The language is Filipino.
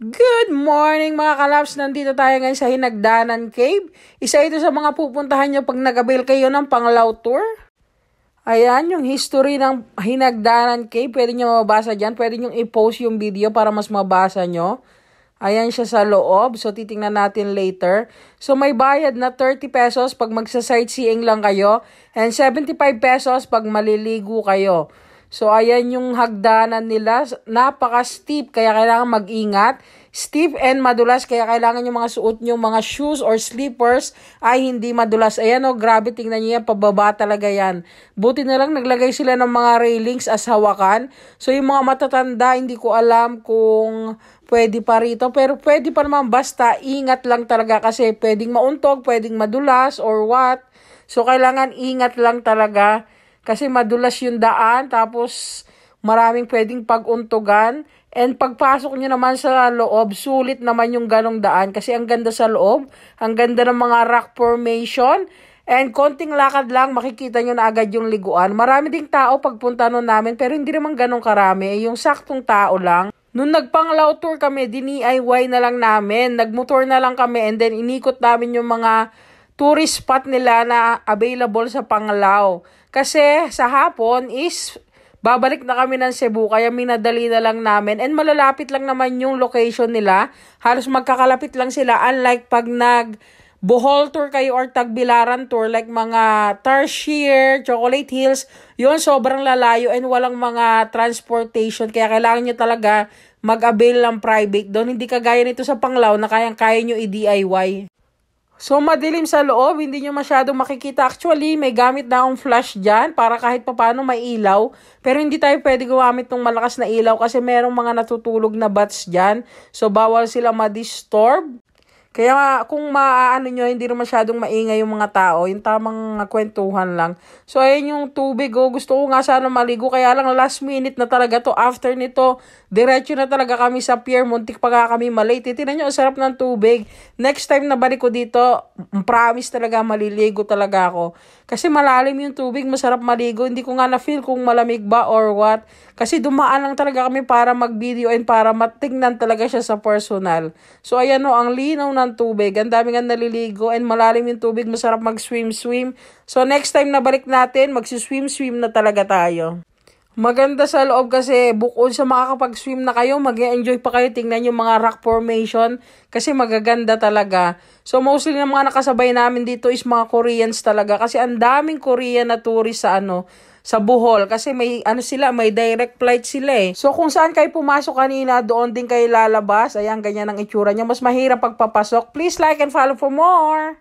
Good morning mga kalaps! Nandito tayo ngayon sa Hinagdanan Cave. Isa ito sa mga pupuntahan nyo pag nag-avail kayo ng Panglao Tour. Ayan, yung history ng Hinagdanan Cave. Pwede nyo mabasa dyan. Pwede nyo i-post yung video para mas mabasa nyo. Ayan siya sa loob. So, titingnan natin later. So, may bayad na 30 pesos pag magsa-sightseeing lang kayo. And 75 pesos pag maliligo kayo. So, ayan yung hagdanan nila. Napaka-steep, kaya kailangan mag-ingat. Steep and madulas, kaya kailangan yung mga suot nyo, mga shoes or slippers ay hindi madulas. Ayan o, grabe, tingnan nyo yan, pababa talaga yan. Buti na lang, naglagay sila ng mga railings as hawakan. So, yung mga matatanda, hindi ko alam kung pwede pa rito. Pero pwede pa naman, basta ingat lang talaga kasi pwedeng mauntog, pwedeng madulas or what. So, kailangan ingat lang talaga. Kasi madulas yung daan, tapos maraming pwedeng pag-untugan. And pagpasok nyo naman sa loob, sulit naman yung ganong daan. Kasi ang ganda sa loob, ang ganda ng mga rock formation. And konting lakad lang, makikita nyo na agad yung liguan. Marami ding tao pagpunta nun namin, pero hindi naman ganong karami. Yung saktong tao lang. Nung nagpanglao tour kami, DIY na lang namin. Nagmotor na lang kami and then inikot namin yung mga tourist spot nila na available sa Panglao. Kasi sa hapon is babalik na kami ng Cebu, kaya minadali na lang namin. And malalapit lang naman yung location nila. Halos magkakalapit lang sila. Unlike pag Bohol tour kayo or Tagbilaran tour, like mga Tarsier, Chocolate Hills, yun sobrang lalayo and walang mga transportation. Kaya kailangan nyo talaga mag-avail ng private doon. Hindi kagaya nito sa Panglao na kayang-kaya nyo i-DIY. So, madilim sa loob, hindi nyo masyadong makikita. Actually, may gamit na akong flash dyan para kahit papano may ilaw. Pero hindi tayo pwede gumamit ng malakas na ilaw kasi merong mga natutulog na bats dyan. So, bawal sila ma-disturb. Kaya kung maaano nyo, hindi rin masyadong maingay yung mga tao. Yung tamang kwentuhan lang. So, ayun yung tubig. Oh. Gusto ko nga sana maligo. Kaya lang last minute na talaga to. After nito, diretso na talaga kami sa pier. Muntik pa nga kami malate. Tinan nyo, ang sarap ng tubig. Next time na balik ko dito, promise talaga maliligo talaga ako. Kasi malalim yung tubig, masarap maligo. Hindi ko nga na-feel kung malamig ba or what. Kasi dumaan lang talaga kami para mag-video and para matingnan talaga siya sa personal. So, ayan o, ang linaw ng tubig. Ang dami nga naliligo and malalim yung tubig. Masarap mag-swim-swim. So, next time na balik natin, mag-swim-swim na talaga tayo. Maganda sa loob kasi bukod sa makakapag-swim na kayo, mag-enjoy pa kayo. Tingnan yung mga rock formation kasi magaganda talaga. So, mostly ng mga nakasabay namin dito is mga Koreans talaga kasi ang daming Korean na tourist sa Bohol kasi may may direct flight sila eh. So kung saan kayo pumasok kanina, doon din kayo lalabas. Ayan, ganyan ang itsura niya. Mas mahirap pagpapasok. Please like and follow for more.